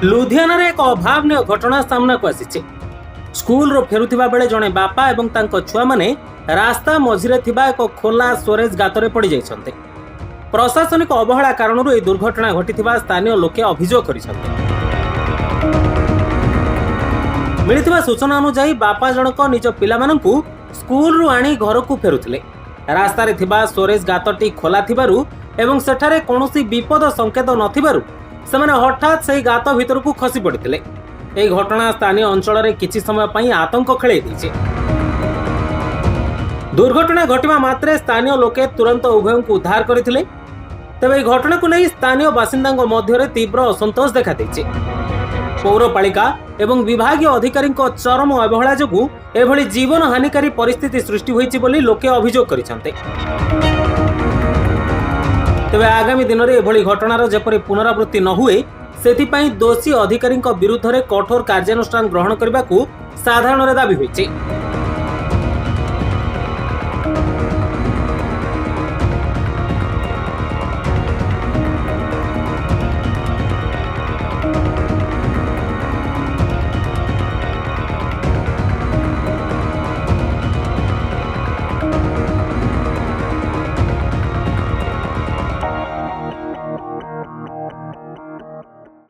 लुधियाना एक अभावन घटना सामना को आसी स्कूल रो फेरुथिबा बेले जणे बापा एवं तांको छुआ माने रास्ता मझिरे थिबा एक खोला स्टोरेज गातरे पड़ी जाइछन्ते। प्रशासनिक अवहेला कारणरू ए दुर्घटना घटिथिबा स्थानीय लोके अभियोग करिसन्ते। मिलिथिबा सूचना अनुसार बापा जनक निज पिलामानंकु स्कूल रु आनी घरकु फेरुथिले। रास्ता रे थिबा स्टोरेज गातटी खोला थिबारु एवं सेठारे कोनोसी विपद संकेत नथिबारु सेमाने हठात सेही गात भितरकु खसी पड़िथिले। এই ঘটনা স্থানীয় অঞ্চলরে কিছু সময় পাই আতঙ্ক খেলাই দিয়েছে। দুর্ঘটনা ঘটিবা মাত্রে স্থানীয় লোকে তুরন্ত উভয়ଙ୍କୁ উদ্ধার করেছিলেন। তবে এই ঘটনাକୁ নেই স্থানীয় বাসিন্দাଙ୍କ ମଧ୍ୟରେ তীব্র অসন্তোষ দেখা দিয়েছে। পৌরপালিকা এবং বিভাগীয় অধিকারীଙ୍କ চরম অবহেলা যোগু এভଳି জীবন হানিকারী পরিস্থিতি সৃষ্টি হয়েছে বলে লোকে অভিযোগ করেছেন। তবে আগামী দিନରେ এভଳି ঘটনার যেপরি পুনরাবৃত্তি ন हुए सेथिपाई दोषी अधिकारी विरुद्ध में कठोर कार्यानुष्ठान ग्रहण करने को साधारण दाबी होइছে।